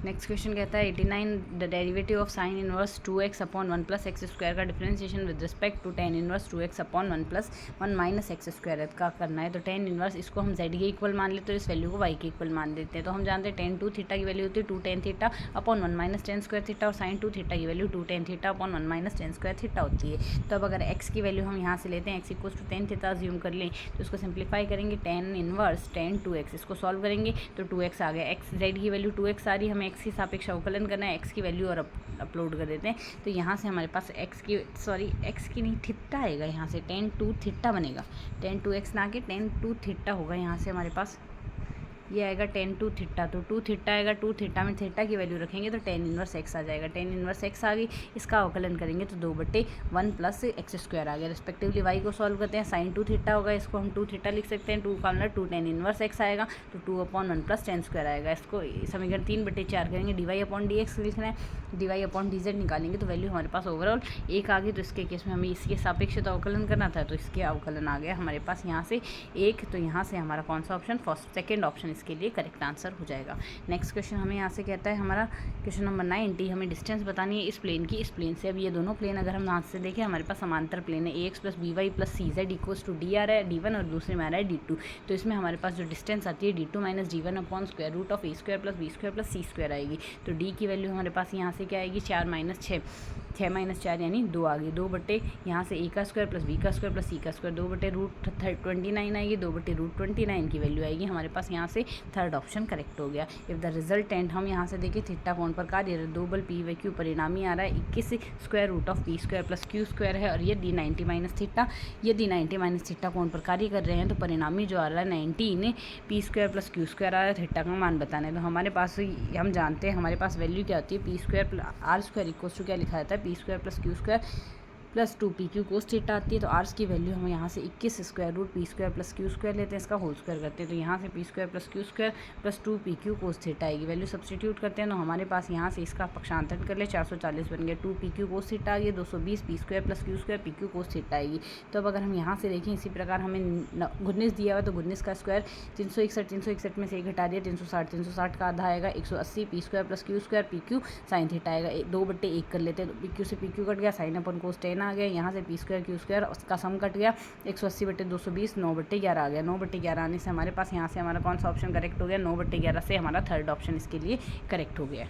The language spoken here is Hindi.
नेक्स्ट क्वेश्चन कहता है 89 the derivative of sine inverse 2x upon 1 plus X square का differentiation with respect to tan inverse 2x upon 1 plus 1 minus X square का करना है। तो टेन इनवर्स इसको हम z के इक्वल मान लेते हैं, तो इस वैल्यू को y के इक्वल मान देते हैं। तो हम जानते हैं टेन टू थीटा की वैल्यू होती है 2 tan theta upon 1 minus ten square theta, और साइन टू थीटा की value 2 tan theta upon 1 minus ten square theta होती है। तो अब अगर x की वैल्यू हम यहाँ से लेते हैं, x equal to ten theta assume कर लें, तो इसको सिंप्लीफाई करेंगे, टेन इनवर्स टेन 2x, इसको सॉल्व करेंगे तो 2x आ गया। x z की वैल्यू 2x आ रही है, हमें x के सापेक्ष अवकलन करना है, x की वैल्यू और अपलोड कर देते हैं। तो यहाँ से हमारे पास x की नहीं थीटा आएगा, यहाँ से टेन टू थीटा बनेगा, टेन टू एक्स ना कि टेन टू थीटा होगा। यहाँ से हमारे पास ये आएगा टेन टू थीटा, तो 2 थीटा आएगा, 2 थीटा में थीटा की वैल्यू रखेंगे तो टेन इनवर्स एक्स आ जाएगा, टेन इनवर्स एक्स आ गई। इसका अवकलन करेंगे तो 2/1 प्लस एक्स स्क्वायर आ गया। रिस्पेक्टिवली वाई को सॉल्व करते हैं, साइन 2 थीटा होगा, इसको हम 2 थीटा लिख सकते हैं, 2 का मतलब 2 टेन इनवर्स एक्स आएगा, तो 2/1 प्लस टेन स्क्वायर आएगा। इसको समीकरण 3/4 करेंगे, dy/dx लिखना है, dy/dz निकालेंगे तो वैल्यू हमारे पास ओवरऑल 1 आ गई। तो इसके केस में हमें इसके सापेक्ष तो अवकलन करना था, तो इसके अवकलन आ गया हमारे पास यहाँ से 1। तो यहाँ से हमारा कौन सा ऑप्शन, सेकेंड ऑप्शन इसके लिए करेक्ट आंसर हो जाएगा। नेक्स्ट क्वेश्चन हमें यहाँ से कहता है हमारा क्वेश्चन नंबर 90, हमें डिस्टेंस बतानी है इस प्लेन की, इस प्लेन से। अब ये दोनों प्लेन अगर हम हाथ से देखें, हमारे पास समांतर प्लेन है, ax plus B Y plus C Z equals to D आ रहा है d1, और दूसरे में आ रहा है d2। तो इसमें हमारे पास जो डिस्टेंस आती है d2 minus d1 upon square root of a square plus B square plus C square आएगी। तो d की वैल्यू हमारे पास यहाँ से क्या आएगी, 4 माइनस 6, 6 माइनस 4 यानी 2 आ गई, 2 यहाँ से a का स्क्वायर प्लस b का स्क्वायर प्लस c का स्क्वायर, 2/√29 आएगी, 2/√29 की वैल्यू आएगी हमारे पास। यहाँ से थर्ड ऑप्शन करेक्ट हो गया। इफ द रिजल्टेंट, हम यहाँ से देखिए थीटा कोण पर कार्य 2/p/q परिणामी आ रहा है 21 square root of p square plus q square है, और ये d 90 माइनस थीटा, ये d 90 माइनस थीटा कोण पर कार्य कर रहे हैं। तो परिणामी जो आ रहा है 19 p square plus q square आ रहा है, थीटा का मान बताना है। तो हमारे पास हम जानते हैं हमारे पास वैल्यू क्या होती है, p square r square equals to क्या लिखा जाता है, p square plus q square plus 2pq cos theta आती है। तो आर्स की वैल्यू हम यहाँ से 21 square root P square plus Q square लेते हैं, इसका होल स्क्वायर करते हैं। तो यहाँ से P square plus Q square plus 2pq cos theta आएगी, वैल्यू सब्सटीट्यूट करते हैं। तो हमारे पास यहाँ से इसका पक्षांतरण कर ले, 440 बन गया, 2pq कोस थीटा आ गई, 220 P square plus Q square pq cos theta आएगी। तो अब अगर हम यहाँ से देखें, इसी प्रकार हमें 19 दिया हुआ, तो 19 का स्क्वायर 361 में से 1 घटा दिया, 360 का आधा आएगा, 180 P square plus Q square pq sine theta आएगा, 2/1 कर लेते हैं। तो pq से pq कट गया, साइन अपन कोस 10 आ गया, यहाँ से पी स्क्वायर क्यू स्क्वायर उसका सम कट गया, 180/220, 9/11 आ गया। 9/11 आने से हमारे पास यहाँ से हमारा कौन सा ऑप्शन करेक्ट हो गया, 9/11 से हमारा थर्ड ऑप्शन इसके लिए करेक्ट हो गया।